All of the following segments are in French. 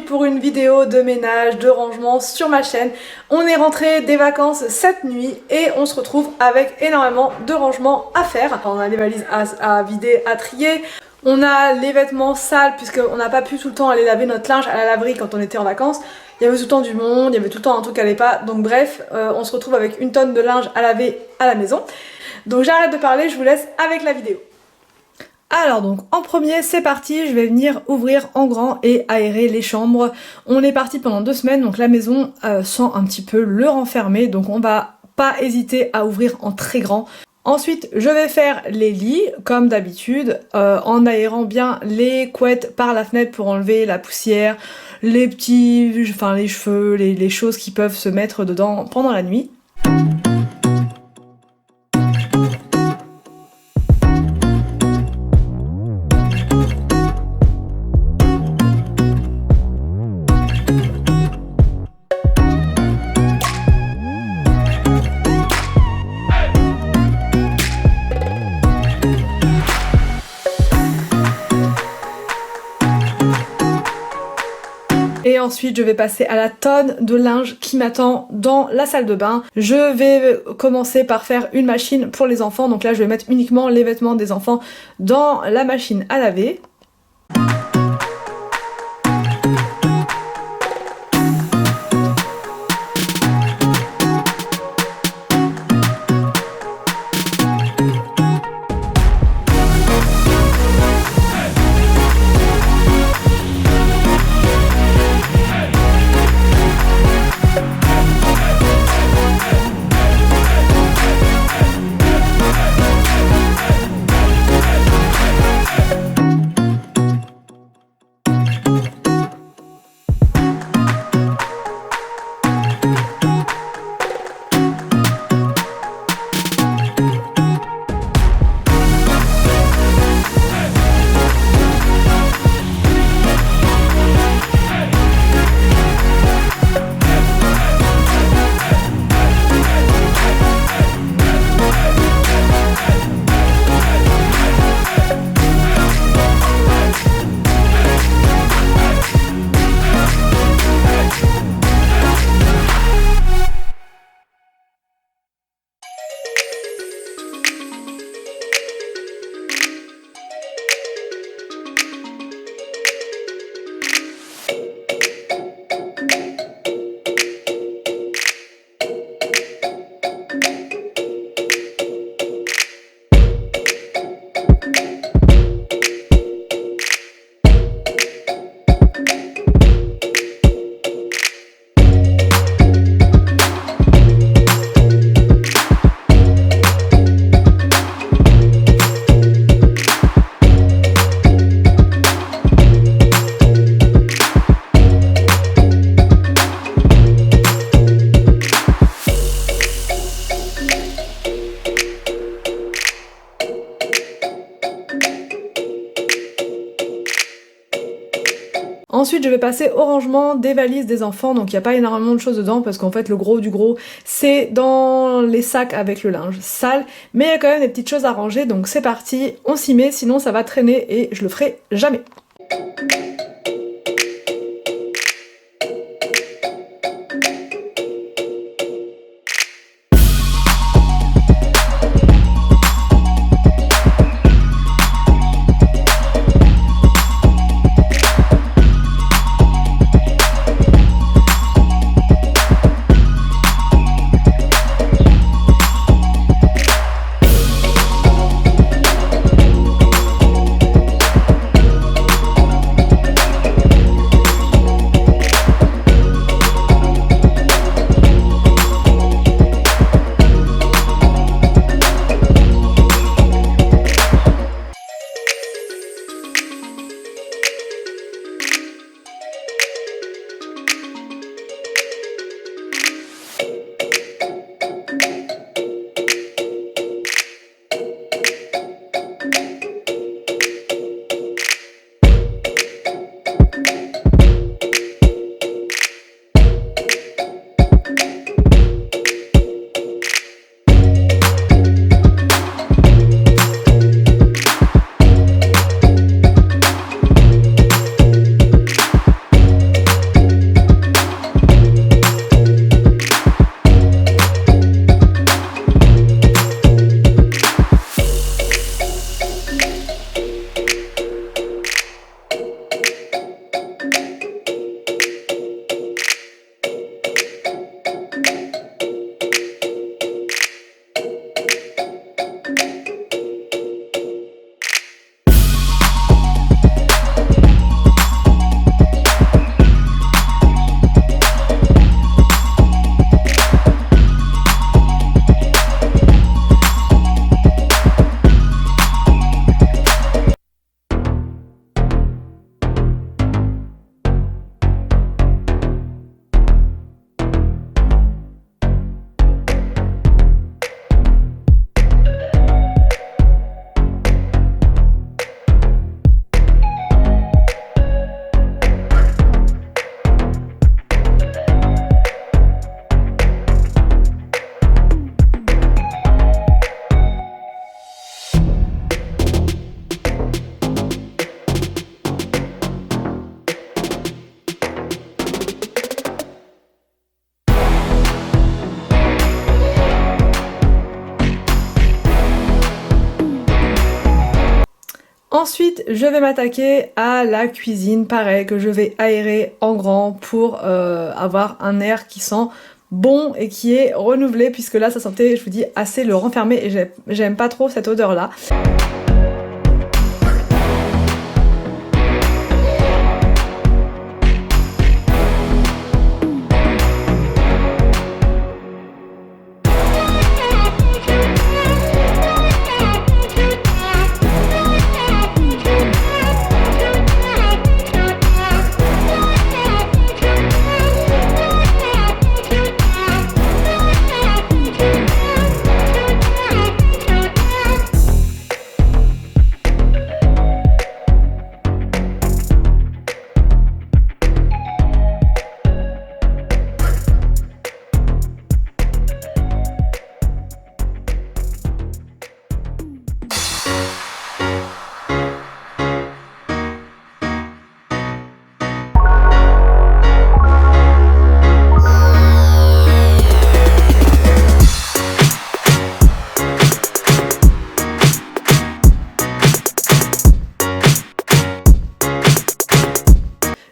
pour une vidéo de ménage, de rangement sur ma chaîne. On est rentré des vacances cette nuit et on se retrouve avec énormément de rangements à faire. On a des valises à vider, à trier. On a les vêtements sales puisqu'on n'a pas pu tout le temps aller laver notre linge à la laverie quand on était en vacances. Il y avait tout le temps du monde, il y avait tout le temps un truc qui allait pas. Donc bref, on se retrouve avec une tonne de linge à laver à la maison. Donc j'arrête de parler, je vous laisse avec la vidéo. Alors donc en premier c'est parti, je vais venir ouvrir en grand et aérer les chambres. On est parti pendant 2 semaines, donc la maison sent un petit peu le renfermer, donc on va pas hésiter à ouvrir en très grand. Ensuite je vais faire les lits comme d'habitude en aérant bien les couettes par la fenêtre pour enlever la poussière, les petits, enfin les cheveux, les choses qui peuvent se mettre dedans pendant la nuit. Et ensuite je vais passer à la tonne de linge qui m'attend dans la salle de bain. Je vais commencer par faire une machine pour les enfants. Donc là je vais mettre uniquement les vêtements des enfants dans la machine à laver. Ensuite je vais passer au rangement des valises des enfants, donc il n'y a pas énormément de choses dedans parce qu'en fait le gros du gros c'est dans les sacs avec le linge sale, mais il y a quand même des petites choses à ranger, donc c'est parti, on s'y met, sinon ça va traîner et je le ferai jamais. Ensuite, je vais m'attaquer à la cuisine, pareil, que je vais aérer en grand pour avoir un air qui sent bon et qui est renouvelé, puisque là ça sentait, je vous dis, assez le renfermer et j'aime pas trop cette odeur là.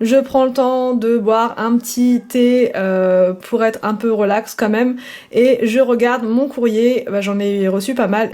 Je prends le temps de boire un petit thé pour être un peu relax quand même et je regarde mon courrier, j'en ai reçu pas mal.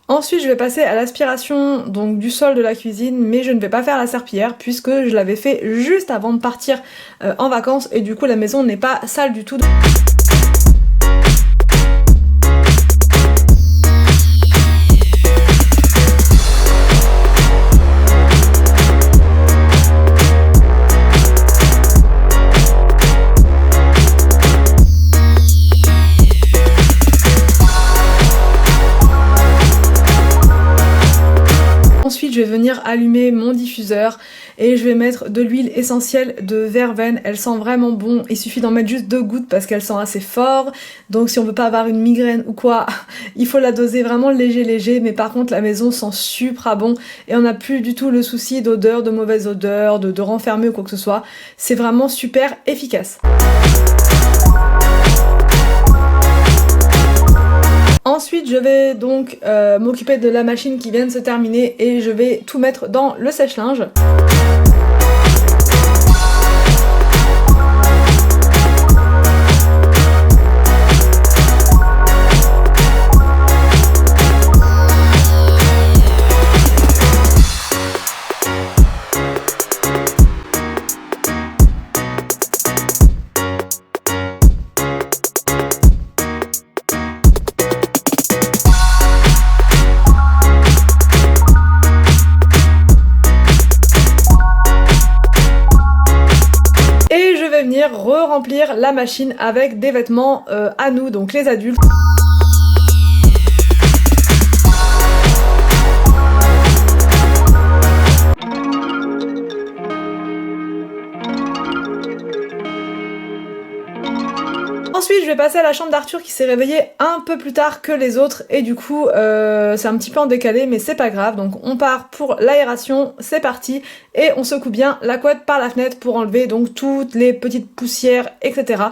Ensuite, je vais passer à l'aspiration donc du sol de la cuisine, mais je ne vais pas faire la serpillière puisque je l'avais fait juste avant de partir en vacances et du coup la maison n'est pas sale du tout. Ensuite, je vais venir allumer mon diffuseur et je vais mettre de l'huile essentielle de verveine. Elle sent vraiment bon. Il suffit d'en mettre juste 2 gouttes parce qu'elle sent assez fort. Donc si on veut pas avoir une migraine ou quoi, il faut la doser vraiment léger. Mais par contre, la maison sent super bon et on n'a plus du tout le souci d'odeur, de mauvaise odeur, de renfermer ou quoi que ce soit. C'est vraiment super efficace. Ensuite, je vais donc m'occuper de la machine qui vient de se terminer et je vais tout mettre dans le sèche-linge. Re-remplir la machine avec des vêtements à nous, donc les adultes. Ensuite, je vais passer à la chambre d'Arthur qui s'est réveillé un peu plus tard que les autres et du coup c'est un petit peu en décalé mais c'est pas grave. Donc on part pour l'aération, c'est parti et on secoue bien la couette par la fenêtre pour enlever donc toutes les petites poussières, etc.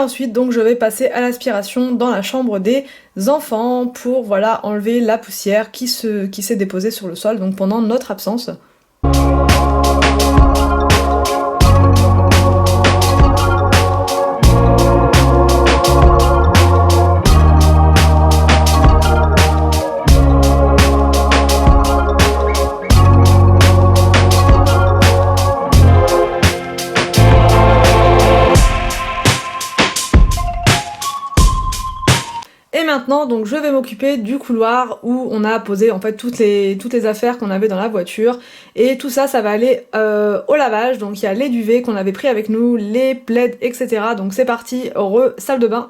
ensuite donc je vais passer à l'aspiration dans la chambre des enfants pour voilà enlever la poussière qui s'est déposée sur le sol donc pendant notre absence. Et maintenant donc je vais m'occuper du couloir où on a posé en fait toutes les affaires qu'on avait dans la voiture et tout ça ça va aller au lavage. Donc il y a les duvets qu'on avait pris avec nous, les plaids etc. Donc c'est parti, salle de bain.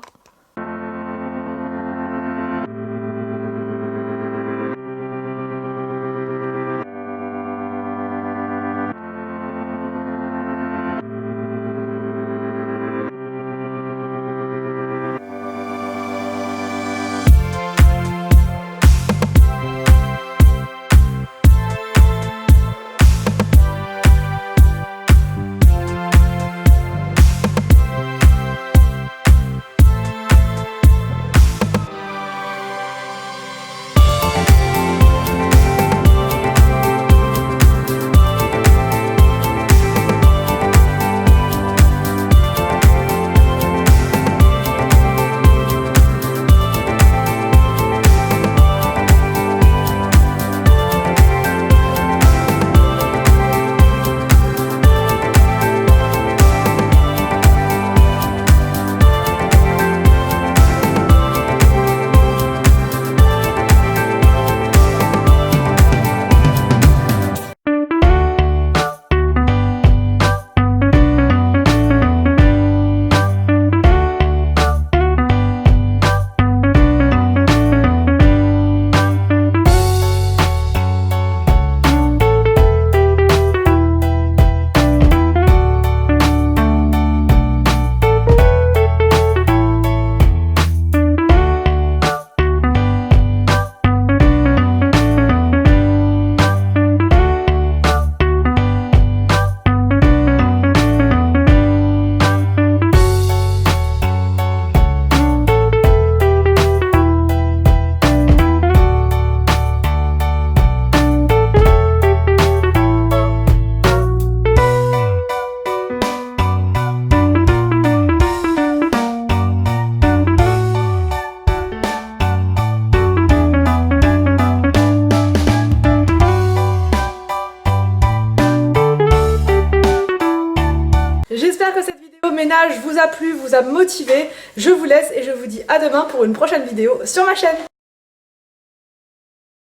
J'espère que cette vidéo ménage vous a plu, vous a motivé. Je vous laisse et je vous dis à demain pour une prochaine vidéo sur ma chaîne.